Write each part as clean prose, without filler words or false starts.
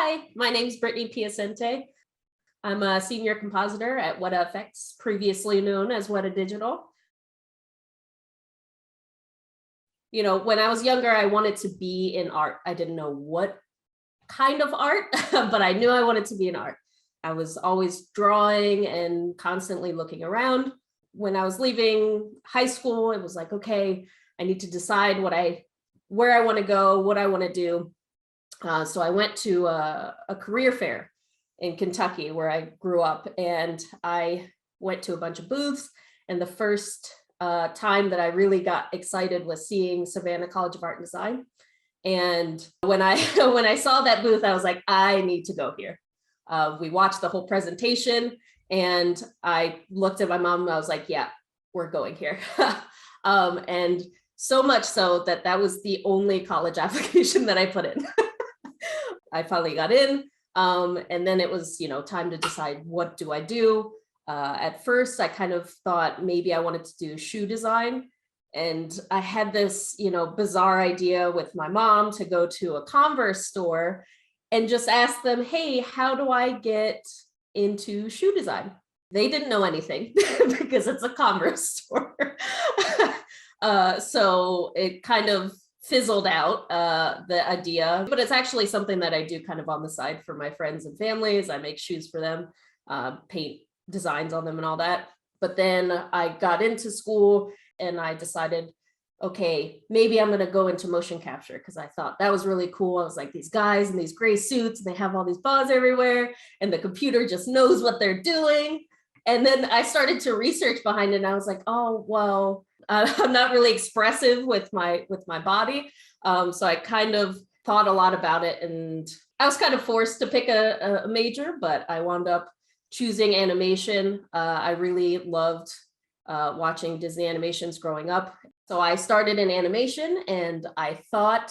Hi, my name is Brittany Piacente. I'm a Senior Compositor at WētāFX, previously known as WētāDigital. You know, when I was younger, I wanted to be in art. I didn't know what kind of art, but I knew I wanted to be in art. I was always drawing and constantly looking around. When I was leaving high school, it was like, okay, I need to decide where I want to go, what I want to do. So I went to a career fair in Kentucky where I grew up, and I went to a bunch of booths. And the first time that I really got excited was seeing Savannah College of Art and Design. And when I saw that booth, I was like, I need to go here. We watched the whole presentation, and I looked at my mom and I was like, yeah, we're going here. And so much so that was the only college application that I put in. I finally got in, and then it was, time to decide, what do I do? At first, I kind of thought maybe I wanted to do shoe design. And I had this, bizarre idea with my mom to go to a Converse store and just ask them, hey, how do I get into shoe design? They didn't know anything because it's a Converse store. So it kind of fizzled out, the idea, but it's actually something that I do kind of on the side for my friends and families. I make shoes for them, paint designs on them and all that. But then I got into school and I decided, okay, maybe I'm going to go into motion capture, because I thought that was really cool. I was like, these guys in these gray suits, and they have all these bars everywhere, and the computer just knows what they're doing. And then I started to research behind it, and I was like, oh, well, I'm not really expressive with my body. So I kind of thought a lot about it, and I was kind of forced to pick a major, but I wound up choosing animation. I really loved watching Disney animations growing up. So I started in animation, and I thought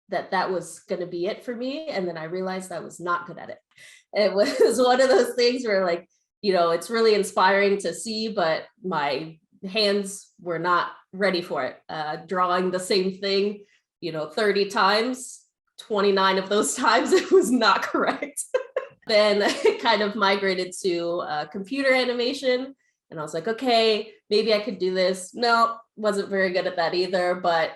that was going to be it for me. And then I realized I was not good at it. It was one of those things where, like, it's really inspiring to see, but my hands were not ready for it. Drawing the same thing, 30 times, 29 of those times, it was not correct. Then it kind of migrated to computer animation. And I was like, okay, maybe I could do this. No, wasn't very good at that either. But,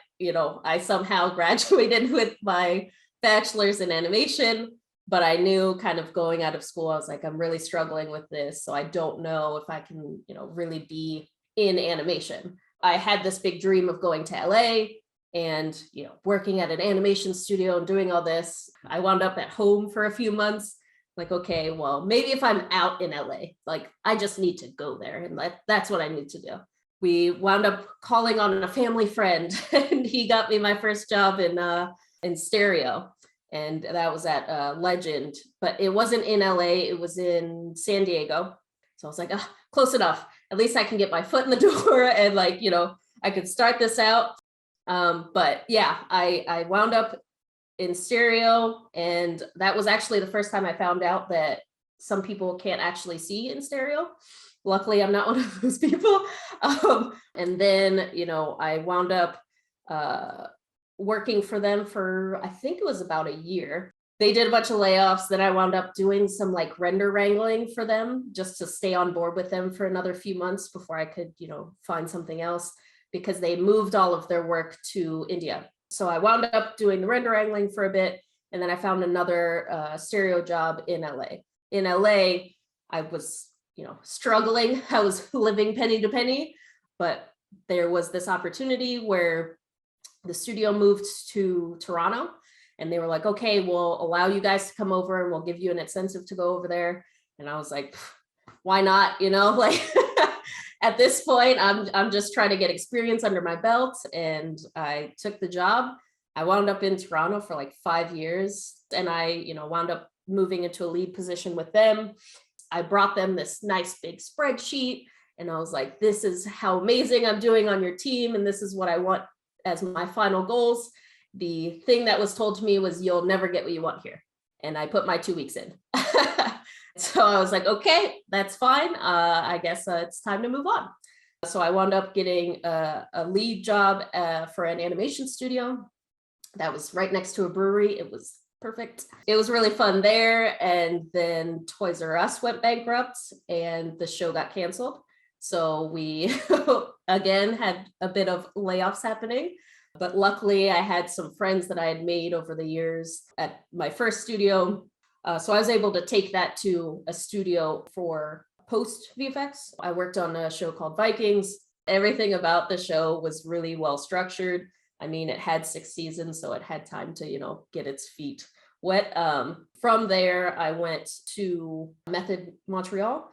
I somehow graduated with my bachelor's in animation. But I knew kind of going out of school, I was like, I'm really struggling with this. So I don't know if I can, really be in animation. I had this big dream of going to LA and, working at an animation studio and doing all this. I wound up at home for a few months. Like, okay, well, maybe if I'm out in LA, like, I just need to go there. And that's what I need to do. We wound up calling on a family friend, and he got me my first job in stereo. And that was at Legend, but it wasn't in LA, it was in San Diego. So I was like, close enough. At least I can get my foot in the door and, like, I could start this out. But yeah, I wound up in stereo, and that was actually the first time I found out that some people can't actually see in stereo. Luckily, I'm not one of those people. And then, I wound up working for them for, I think it was about a year. They did a bunch of layoffs. Then I wound up doing some like render wrangling for them just to stay on board with them for another few months before I could, find something else, because they moved all of their work to India. So I wound up doing the render wrangling for a bit. And then I found another stereo job in LA. In LA, I was, struggling. I was living penny to penny, but there was this opportunity where the studio moved to Toronto, and they were like, okay, we'll allow you guys to come over and we'll give you an incentive to go over there. And I was like, why not? Like at this point, I'm just trying to get experience under my belt. And I took the job. I wound up in Toronto for like 5 years, and I, wound up moving into a lead position with them. I brought them this nice big spreadsheet, and I was like, this is how amazing I'm doing on your team, and this is what I want as my final goals. The thing that was told to me was, you'll never get what you want here. And I put my 2 weeks in. So I was like, okay, that's fine. I guess it's time to move on. So I wound up getting a lead job for an animation studio that was right next to a brewery. It was Perfect. It was really fun there. And then Toys R Us went bankrupt and the show got canceled. So we, again, had a bit of layoffs happening. But luckily, I had some friends that I had made over the years at my first studio. So I was able to take that to a studio for post VFX. I worked on a show called Vikings. Everything about the show was really well structured. I mean, it had 6 seasons, so it had time to, get its feet wet. From there, I went to Method Montreal.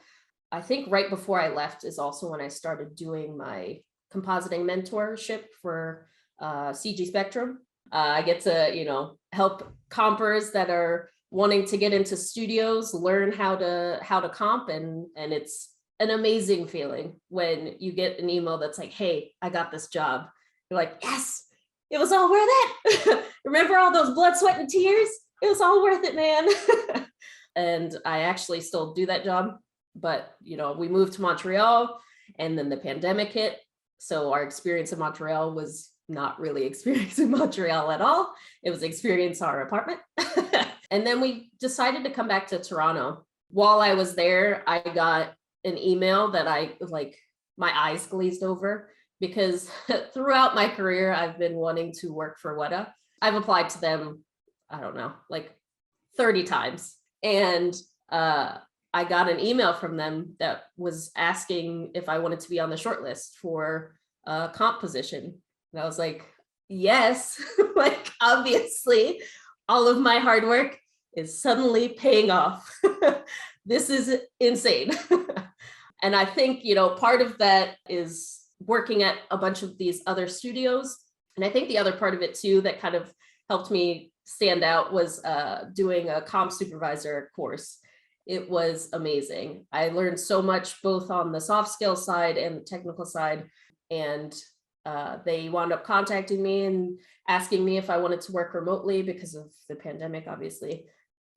I think right before I left is also when I started doing my compositing mentorship for CG Spectrum. I get to, help compers that are wanting to get into studios, learn how to comp, and it's an amazing feeling when you get an email that's like, hey, I got this job. You're like, yes, it was all worth it. Remember all those blood, sweat, and tears? It was all worth it, man. And I actually still do that job. But, we moved to Montreal and then the pandemic hit. So our experience in Montreal was not really experiencing Montreal at all. It was experience our apartment. And then we decided to come back to Toronto. While I was there, I got an email that my eyes glazed over, because throughout my career, I've been wanting to work for WētāFX. I've applied to them, I don't know, 30 times. And I got an email from them that was asking if I wanted to be on the shortlist for a comp position. And I was like, yes, obviously, all of my hard work is suddenly paying off. This is insane. And I think, part of that is working at a bunch of these other studios. And I think the other part of it too that kind of helped me stand out was doing a comp supervisor course. It was amazing. I learned so much both on the soft skill side and the technical side. And they wound up contacting me and asking me if I wanted to work remotely because of the pandemic, obviously.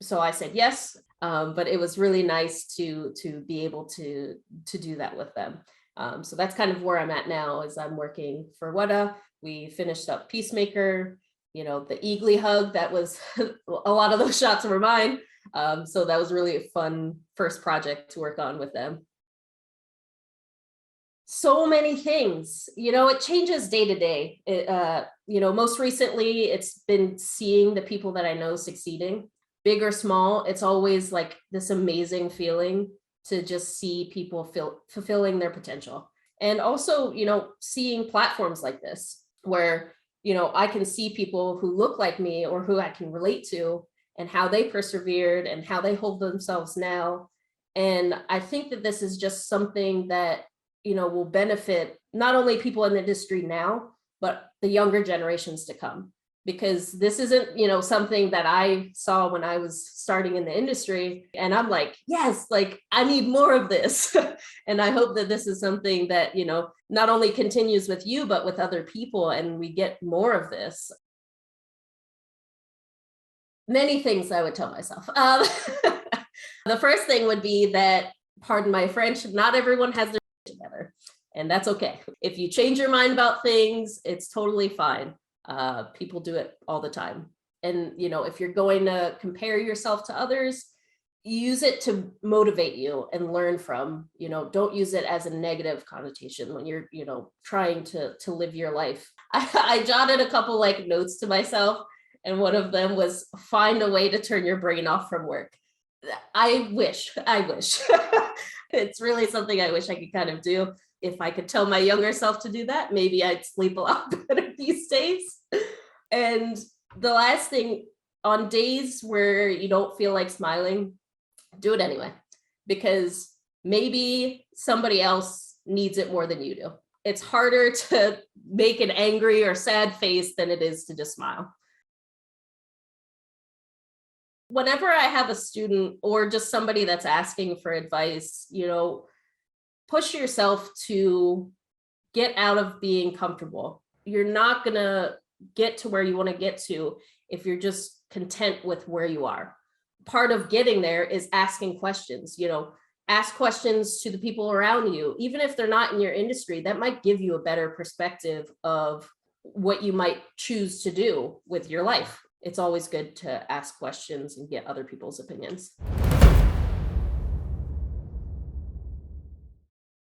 So I said yes, but it was really nice to be able to do that with them. So that's kind of where I'm at now, is I'm working for WētāFX. We finished up Peacemaker, the Eagly hug, that was a lot of those shots were mine. So that was really a fun first project to work on with them. So many things, it changes day to day. Most recently, it's been seeing the people that I know succeeding, big or small. It's always like this amazing feeling to just see people fulfilling their potential. And also, seeing platforms like this where, I can see people who look like me or who I can relate to and how they persevered and how they hold themselves now. And I think that this is just something that, will benefit not only people in the industry now, but the younger generations to come. Because this isn't, something that I saw when I was starting in the industry. And I'm like, yes, I need more of this. And I hope that this is something that, not only continues with you, but with other people, and we get more of this. Many things I would tell myself. The first thing would be that, pardon my French, not everyone has their together, and that's okay. If you change your mind about things, it's totally fine. People do it all the time. And, if you're going to compare yourself to others, use it to motivate you and learn from, don't use it as a negative connotation when you're, trying to live your life. I jotted a couple notes to myself, and one of them was find a way to turn your brain off from work. I wish. It's really something I wish I could kind of do. If I could tell my younger self to do that, maybe I'd sleep a lot better these days. And the last thing, on days where you don't feel like smiling, do it anyway, because maybe somebody else needs it more than you do. It's harder to make an angry or sad face than it is to just smile. Whenever I have a student or just somebody that's asking for advice, push yourself to get out of being comfortable. You're not going to get to where you want to get to if you're just content with where you are. Part of getting there is asking questions, ask questions to the people around you. Even if they're not in your industry, that might give you a better perspective of what you might choose to do with your life. it's always good to ask questions and get other people's opinions.